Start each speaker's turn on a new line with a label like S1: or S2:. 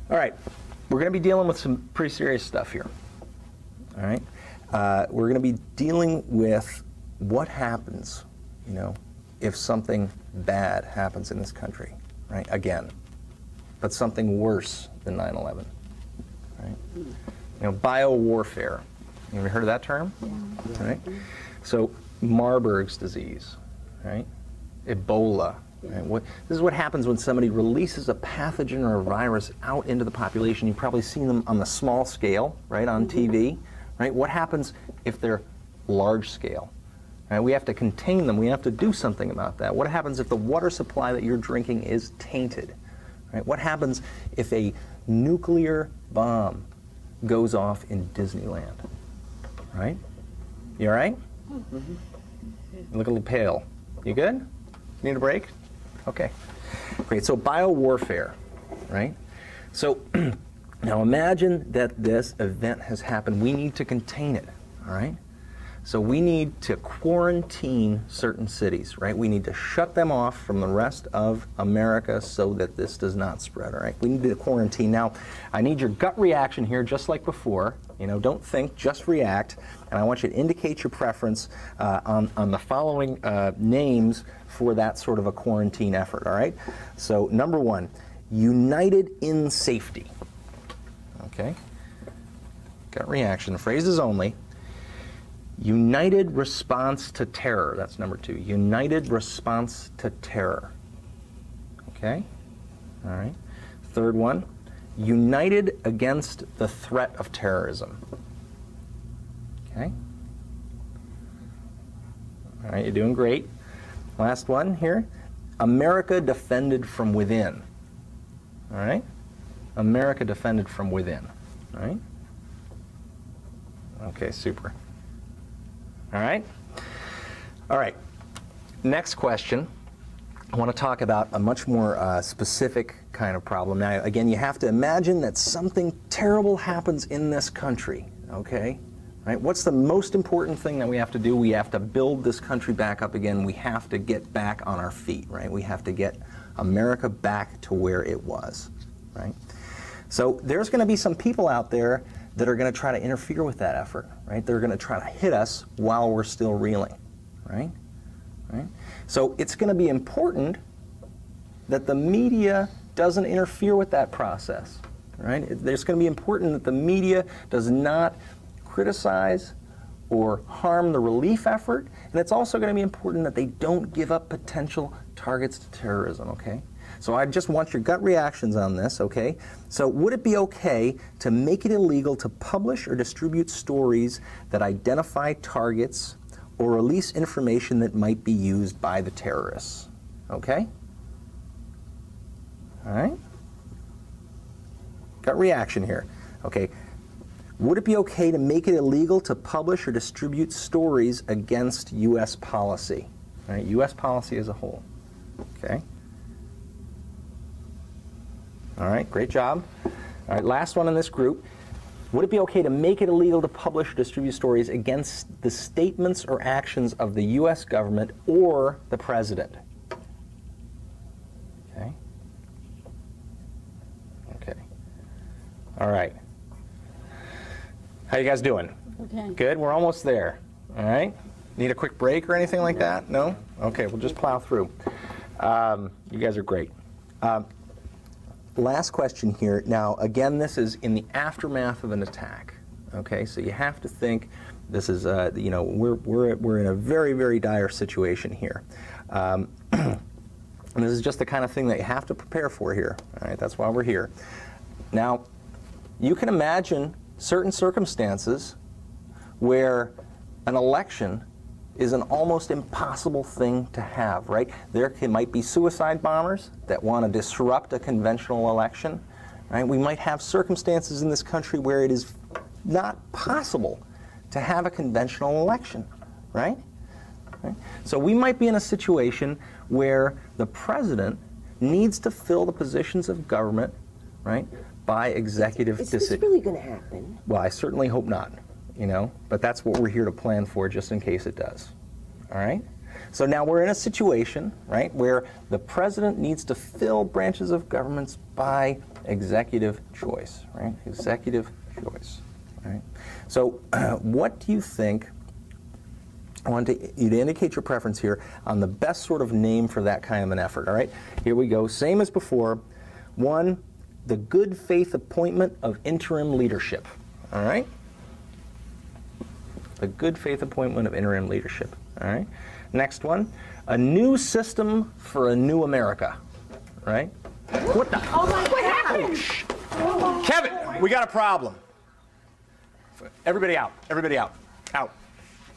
S1: All right, we're going to be dealing with some pretty serious stuff here. All right, we're going to be dealing with what happens, you know, if something bad happens in this country, right? Again, but something worse than 9/11, right? You know, biowarfare. You ever heard of that term? Yeah. Right. So Marburg's disease, right? Ebola. Right? This is what happens when somebody releases a pathogen or a virus out into the population. You've probably seen them on the small scale, right, on TV. Right? What happens if they're large scale? Right? We have to contain them. We have to do something about that. What happens if the water supply that you're drinking is tainted? Right? What happens if a nuclear bomb goes off in Disneyland? Right? You all right? You look a little pale. You good? Need a break? Okay. Great. So biowarfare, right? So now imagine that this event has happened. We need to contain it, all right? So we need to quarantine certain cities, right? We need to shut them off from the rest of America so that this does not spread, all right? We need to quarantine. Now, I need your gut reaction here, just like before. You know, don't think, just react. And I want you to indicate your preference on the following names for that sort of a quarantine effort, all right? So, number one, united in safety. Okay? Gut reaction, phrases only. United response to terror, that's number two. United response to terror. Okay? All right. Third one, united against the threat of terrorism. Okay? All right, you're doing great. Last one here, America defended from within. All right? America defended from within. All right? Okay, super. All right? All right. Next question. I want to talk about a much more specific kind of problem. Now, again, you have to imagine that something terrible happens in this country, okay? Right? What's the most important thing that we have to do? We have to build this country back up again. We have to get back on our feet, right? We have to get America back to where it was, right? So there's going to be some people out there that are going to try to interfere with that effort, right? They're going to try to hit us while we're still reeling, right? Right? So it's going to be important that the media doesn't interfere with that process, right? It's going to be important that the media does not criticize or harm the relief effort, and it's also going to be important that they don't give up potential targets to terrorism, okay? So I just want your gut reactions on this, okay? So would it be okay to make it illegal to publish or distribute stories that identify targets or release information that might be used by the terrorists? Okay? All right? Gut reaction here. Okay. Would it be okay to make it illegal to publish or distribute stories against U.S. policy? All right, U.S. policy as a whole. Okay? All right, great job. All right, last one in this group. Would it be okay to make it illegal to publish or distribute stories against the statements or actions of the U.S. government or the president? Okay. Okay. All right. How you guys doing?
S2: Okay.
S1: Good? We're almost there. All right? Need a quick break or anything like that? No? Okay, we'll just plow through. You guys are great. Last question here. Now, again, this is in the aftermath of an attack. Okay, so you have to think this is, you know, we're in a very, very dire situation here. And this is just the kind of thing that you have to prepare for here. All right, that's why we're here. Now, you can imagine certain circumstances where an election is an almost impossible thing to have, right? There might be suicide bombers that want to disrupt a conventional election, right? We might have circumstances in this country where it is not possible to have a conventional election, right? So we might be in a situation where the president needs to fill the positions of government, right, by executive decision.
S2: Is this really going to happen?
S1: Well, I certainly hope not, you know, but that's what we're here to plan for just in case it does. All right? So now we're in a situation, right, where the president needs to fill branches of governments by executive choice, right? Executive choice, right? So what do you think? I want you to indicate your preference here on the best sort of name for that kind of an effort, all right? Here we go, same as before. 1, the good faith appointment of interim leadership, all right? The good faith appointment of interim leadership, all right? Next one, a new system for a new America, right? What the?
S2: Oh my, what happened?
S1: Kevin, we got a problem. Everybody out, everybody out, out.